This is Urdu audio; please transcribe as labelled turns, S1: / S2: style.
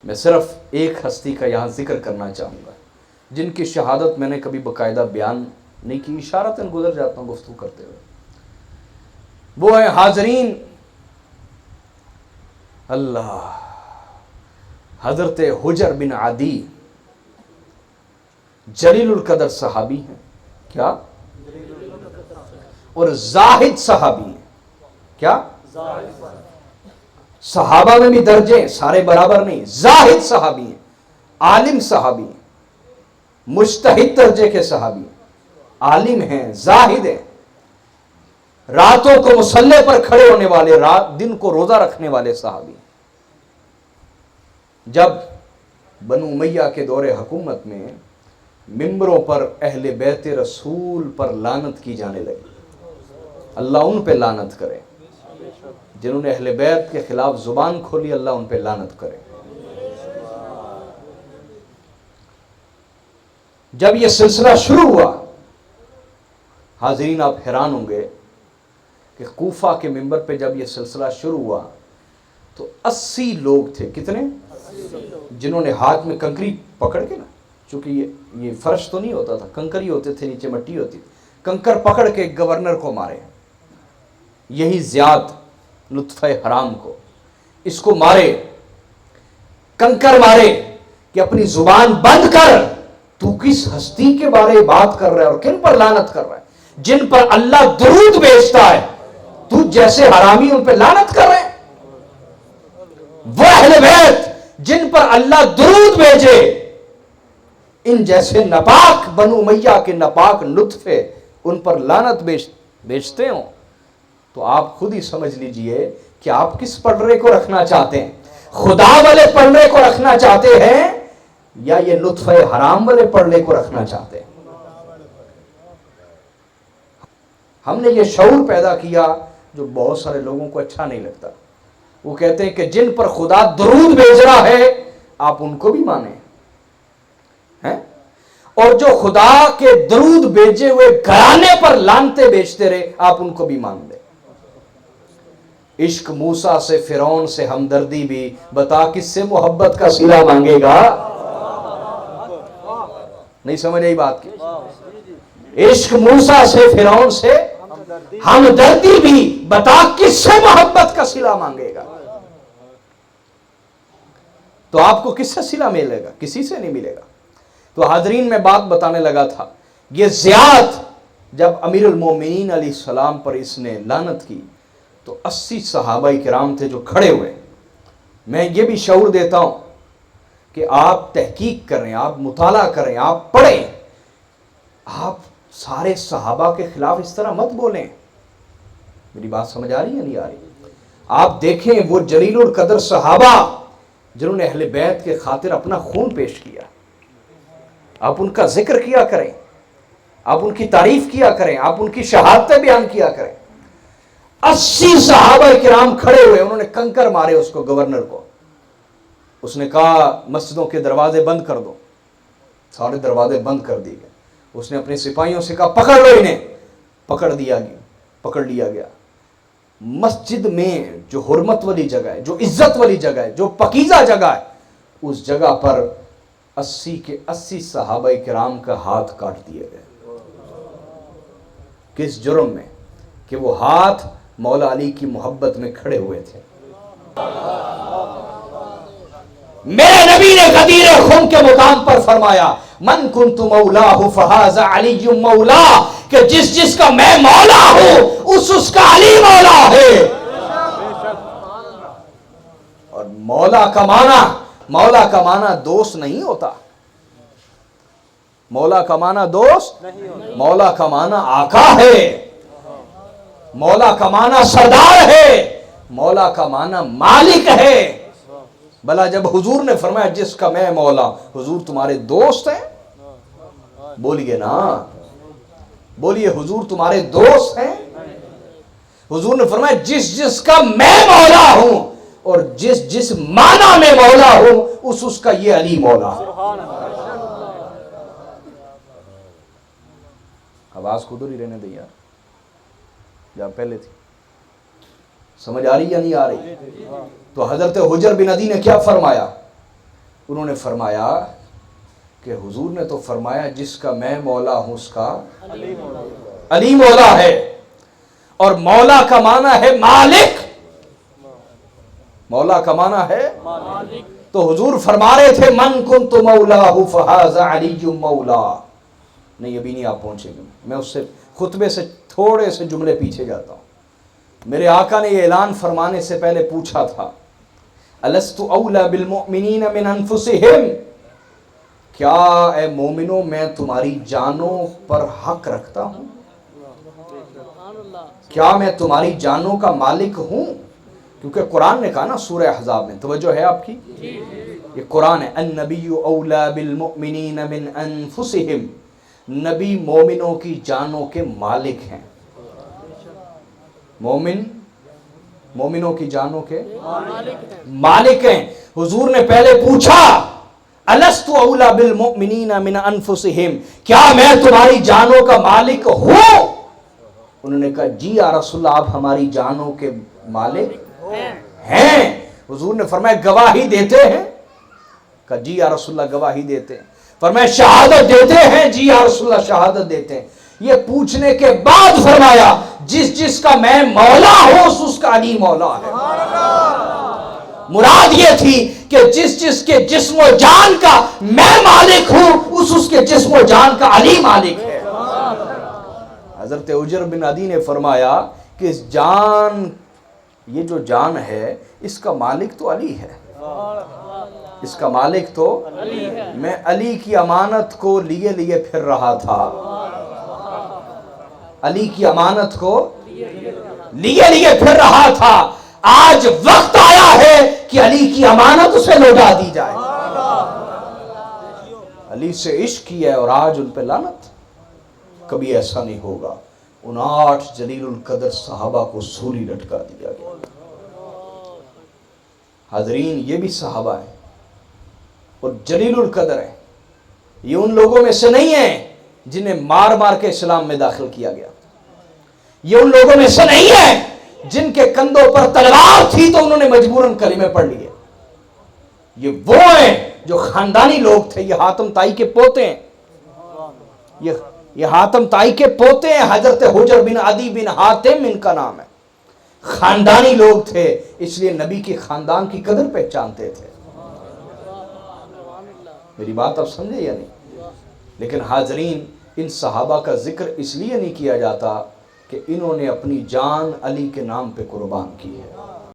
S1: میں صرف ایک ہستی کا یہاں ذکر کرنا چاہوں گا جن کی شہادت میں نے کبھی باقاعدہ بیان نہیں کی، اشارتاً گزر جاتا ہوں گفتگو کرتے ہوئے۔ وہ ہیں حاضرین اللہ حضرت حجر بن عدی، جلیل القدر صحابی ہیں کیا، اور زاہد صحابی ہیں کیا، صحابہ میں بھی درجے سارے برابر نہیں، زاہد صحابی ہیں، عالم صحابی ہیں، مجتہد درجے کے صحابی ہیں، عالم ہیں، زاہد ہیں، راتوں کو مصلے پر کھڑے ہونے والے، دن کو روزہ رکھنے والے صحابی ہیں۔ جب بنو امیہ کے دور حکومت میں ممبروں پر اہل بیت رسول پر لعنت کی جانے لگی، اللہ ان پہ لعنت کرے، جنہوں نے اہل بیت کے خلاف زبان کھولی، اللہ ان پہ لعنت کرے۔ جب یہ سلسلہ شروع ہوا، حاضرین آپ حیران ہوں گے کہ کوفہ کے ممبر پہ جب یہ سلسلہ شروع ہوا تو 80 لوگ تھے، کتنے، جنہوں نے ہاتھ میں کنکری پکڑ کے نا، چونکہ یہ فرش تو نہیں ہوتا تھا، کنکر ہی ہوتے تھے، نیچے مٹی ہوتی تھی، کنکر پکڑ کے گورنر کو مارے، یہی زیاد لطفہ حرام کو، اس کو مارے، کنکر مارے کہ اپنی زبان بند کر، تو کس ہستی کے بارے بات کر رہا ہے اور کن پر لعنت کر رہا ہے، جن پر اللہ درود بھیجتا ہے، تو جیسے حرامی ان پہ لعنت کر رہے ہیں۔ وہ اہل بیت جن پر اللہ درود بھیجے، ان جیسے ناپاک بنو امیہ کے ناپاک نطفے ان پر لعنت بھیجتے ہوں، تو آپ خود ہی سمجھ لیجئے کہ آپ کس پلڑے کو رکھنا چاہتے ہیں، خدا والے پلڑے کو رکھنا چاہتے ہیں یا یہ لطف حرام والے پلڑے کو رکھنا چاہتے ہیں۔ ہم نے یہ شعور پیدا کیا جو بہت سارے لوگوں کو اچھا نہیں لگتا، وہ کہتے ہیں کہ جن پر خدا درود بھیج رہا ہے آپ ان کو بھی مانیں، اور جو خدا کے درود بھیجے ہوئے گھرانے پر لعنتیں بیچتے رہے آپ ان کو بھی مان لیں۔ عشق موسیٰ سے فرعون سے ہمدردی بھی، بتا کس سے محبت کا صلہ مانگے گا، نہیں سمجھ آئی بات کی، عشق موسیٰ سے فرعون سے ہمدردی بھی، بتا کس سے محبت کا صلہ مانگے گا۔ تو آپ کو کس سے صلہ ملے گا، کسی سے نہیں ملے گا۔ تو حاضرین میں بات بتانے لگا تھا، یہ زیاد جب امیر المومنین علیہ السلام پر اس نے لعنت کی تو 80 صحابہ کرام تھے جو کھڑے ہوئے۔ میں یہ بھی شعور دیتا ہوں کہ آپ تحقیق کریں، آپ مطالعہ کریں، آپ پڑھیں، آپ سارے صحابہ کے خلاف اس طرح مت بولیں۔ میری بات سمجھ آ رہی ہے نہیں آ رہی؟ آپ دیکھیں وہ جلیل القدر صحابہ جنہوں نے اہل بیت کے خاطر اپنا خون پیش کیا، آپ ان کا ذکر کیا کریں، آپ ان کی تعریف کیا کریں، آپ ان کی شہادتیں بیان کیا کریں۔ 80 صحابہ کرام کھڑے ہوئے، انہوں نے کنکر مارے اس کو، گورنر کو۔ اس نے کہا مسجدوں کے دروازے بند کر دو، سارے دروازے بند کر دیے گئے۔ اس نے اپنے سپاہیوں سے کہا پکڑ لو انہیں، پکڑ لیا گیا۔ مسجد میں جو حرمت والی جگہ ہے، جو عزت والی جگہ ہے، جو پاکیزہ جگہ ہے، اس جگہ پر 80 کے 80 صحابہ کرام کا ہاتھ کاٹ دیے گئے۔ کس جرم میں؟ کہ وہ ہاتھ مولا علی کی محبت میں کھڑے ہوئے تھے۔ میرے نبی نے غدیر خم کے مقام پر فرمایا من کنت مولاہ فہذا علی مولا، کہ جس کا میں مولا ہوں اس کا علی مولا ہے۔ اور مولا کا معنی دوست نہیں ہوتا، مولا کا معنی دوست، مولا کا معنی آقا ہے، مولا کا معنی سردار ہے، مولا کا معنی مالک ہے۔ بھلا جب حضور نے فرمایا جس کا میں مولا، حضور تمہارے دوست ہیں؟ بولیے نا، بولیے حضور تمہارے دوست ہیں؟ حضور نے فرمایا جس کا میں مولا ہوں اور جس معنی میں مولا ہوں اس کا یہ علی مولا ہے۔ آواز خود ہی رہنے دیں یار، جہاں پہلے تھی، سمجھ آ رہی یا نہیں آ رہی؟ تو حضرت حجر بن عدی نے کیا فرمایا؟ انہوں نے فرمایا کہ حضور نے تو فرمایا جس کا میں مولا ہوں اس کا علی مولا ہے، اور مولا کا معنی ہے مالک، مولا کا معنی ہے تو حضور فرما رہے تھے من کنت مولاہ فہذا علی مولا. نہیں ابھی نہیں آپ پہنچیں گے، میں اس سے خطبے سے تھوڑے سے جملے پیچھے جاتا ہوں. میرے آقا نے یہ اعلان فرمانے سے پہلے پوچھا تھا الست اولی بالمؤمنین من انفسہم، کیا اے مومنو میں تمہاری جانوں پر حق رکھتا ہوں، کیا میں تمہاری جانوں کا مالک ہوں؟ کیونکہ قرآن نے کہا نا سورہ احزاب میں، توجہ ہے آپ کی، یہ قرآن ہے النبی اولی بالمؤمنین من انفسہم، نبی مومنوں کی جانوں کے مالک ہیں. مومنوں کی جانوں کے مالک ہیں. حضور نے پہلے پوچھا الست اولی بالمؤمنین من انفسہم، کیا میں تمہاری جانوں کا مالک ہوں؟ انہوں نے کہا جی یا رسول اللہ آپ ہماری جانوں کے مالک ہیں. حضور نے فرمایا گواہی دیتے ہیں؟ کہا جی یا رسول اللہ گواہی دیتے ہیں. فرمایا شہادت دیتے ہیں؟ جی یا رسول اللہ شہادت دیتے ہیں. یہ پوچھنے کے بعد فرمایا جس جس کا میں مولا ہوں اس کا علی مولا ہے. مراد یہ تھی کہ جس جس کے جسم و جان کا میں مالک ہوں اس کے جسم و جان کا علی مالک ہے. حضرت عجر بن عدی نے فرمایا کہ اس جان، یہ جو جان ہے اس کا مالک تو علی ہے، اس کا مالک تو میں علی کی امانت کو لیے لیے پھر رہا تھا، علی کی امانت کو لیے لیے پھر رہا تھا. آج وقت آیا ہے کہ علی کی امانت اسے لوٹا دی جائے. علی سے عشق کیا ہے اور آج ان پہ لعنت. کبھی ایسا نہیں ہوگا. 59 جلیل القدر صحابہ کو سولی لٹکا دیا گیا. حاضرین یہ بھی صحابہ ہیں اور جلیل القدر ہیں. یہ ان لوگوں میں سے نہیں ہیں جنہیں مار مار کے اسلام میں داخل کیا گیا. یہ ان لوگوں میں سے نہیں ہیں جن کے کندھوں پر تلوار تھی تو انہوں نے مجبوراً کلمے پڑھ لیے. یہ وہ ہیں جو خاندانی لوگ تھے. یہ حاتم طائی کے پوتے ہیں، یہ حاتم طائی کے پوتے ہیں. حضرت حجر بن عدی بن حاتم ان کا نام ہے. خاندانی لوگ تھے اس لیے نبی کے خاندان کی قدر پہچانتے تھے. میری بات اب سمجھے یا نہیں؟ لیکن حاضرین ان صحابہ کا ذکر اس لیے نہیں کیا جاتا کہ انہوں نے اپنی جان علی کے نام پہ قربان کی ہے.